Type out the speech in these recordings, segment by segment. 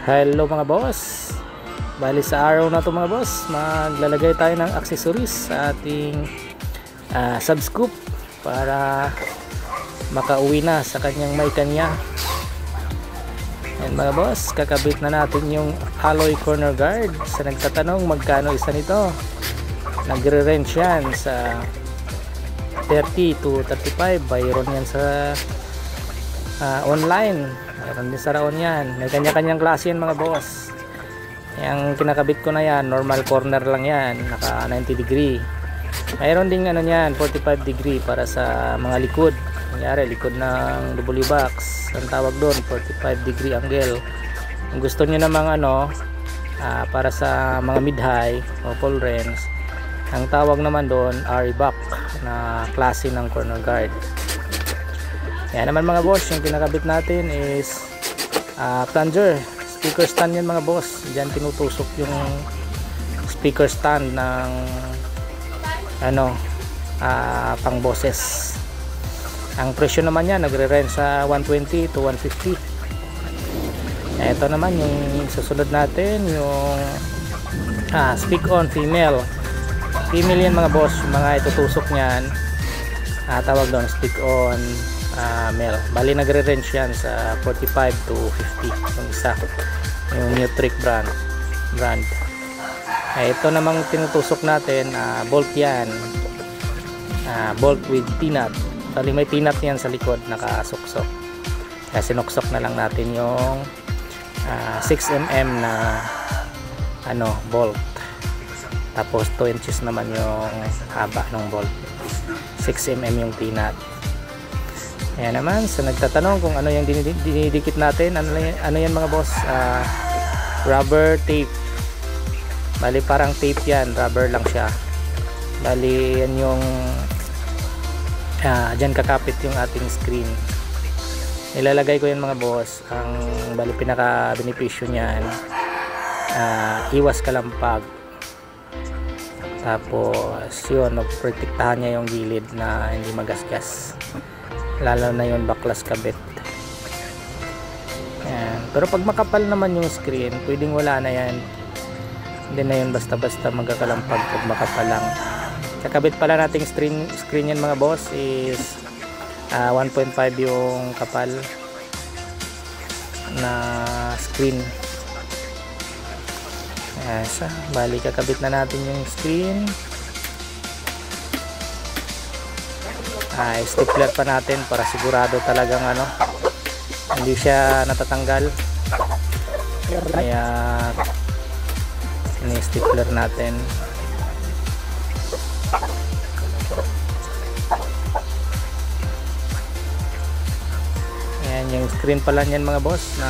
Hello mga boss. Bali sa araw na to mga boss, maglalagay tayo ng accessories sa ating subscoop para makauwi na sa kanyang may kanya. Ayan mga boss, kakabit na natin yung alloy corner guard. Sa nagtatanong magkano isa nito, nagre-range yan sa 30 to 35. Bayron yan sa online. Mayroon din sa raon yan. May kanya-kanyang klase yan mga boss. Yung kinakabit ko na yan, normal corner lang yan, naka 90 degree. Mayroon din ano yan, 45 degree para sa mga likod. Kunyari likod ng W box, ang tawag doon 45 degree angle. Kung gusto nyo namang para sa mga mid-high o full range, ang tawag naman doon RE-back na klase ng corner guard. Yan naman mga boss, yung kinakabit natin is plunger, speaker stand yan mga boss. Diyan tinutusok yung speaker stand ng pang boses. Ang presyo naman yan nagre-range sa 120 to 150. Ito naman yung susunod natin, yung speak on female yan mga boss. Yung mga itutusok nyan, tawag doon speak on male. Bali nagre-range yan sa 45 to 50 yung isa, yung Nutric brand. Ito namang tinutusok natin, bolt yan, bolt with T-nut. Bali may T-nut yan sa likod, nakasuksok. Kaya sinuksok na lang natin yung 6mm na bolt. Tapos 2 inches naman yung haba ng bolt. 6mm yung T-nut. Ayan naman, so nagtatanong kung ano yung dinidikit natin. Ano yan mga boss? Rubber tape. Bali parang tape yan, rubber lang siya. Bali yan yung dyan kakapit yung ating screen. Nilalagay ko yan mga boss. Ang bali pinaka benepisyo niyan, iwas kalampag. Tapos yun, magprotektahan niya yung gilid na hindi magasgas, lalo na yung baklas kabit. Ayan. Pero pag makapal naman yung screen, pwedeng wala na yan. Hindi na yun basta-basta magkakalampag pag makapal lang. Kakabit pala nating screen yan mga boss is 1.5 yung kapal na screen. Ayan siya. Bali kakabit na natin yung screen. Stapler pa natin para sigurado talagang hindi siya natatanggal. Kaya ini-stapler natin. Ayan yung screen pala niyan mga boss, na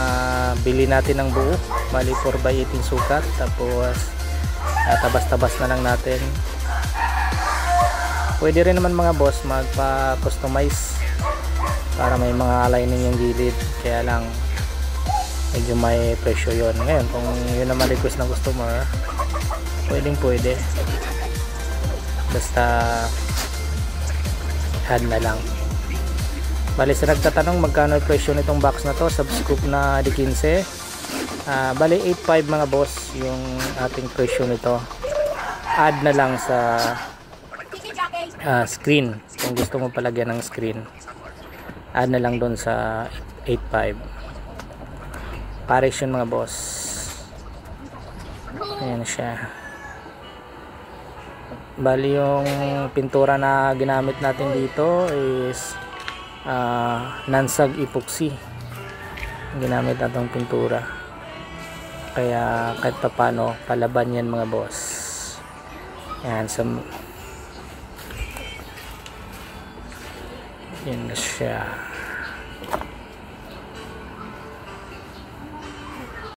bili natin ng buo. Bali 4x18 sukat. Tapos tabas-tabas na lang natin. Pwede rin naman mga boss magpa-customize para may mga aligning yung gilid. Kaya lang medyo may presyo yon. Ngayon kung yun naman request ng customer, pwede. Basta add na lang. Bali sa nagtatanong magkano yung presyo nitong box na to, subscoop na D15, bali 8.5 mga boss yung ating presyo nito. Add na lang sa screen. Kung gusto mo palagyan ng screen, add na lang doon sa 8.5. Pares yun mga boss. Ayan siya. Bali yung pintura na ginamit natin dito is nansag epoxy. Ginamit natong pintura. Kaya kahit pa paano palaban yan mga boss. Ayan, yan siya.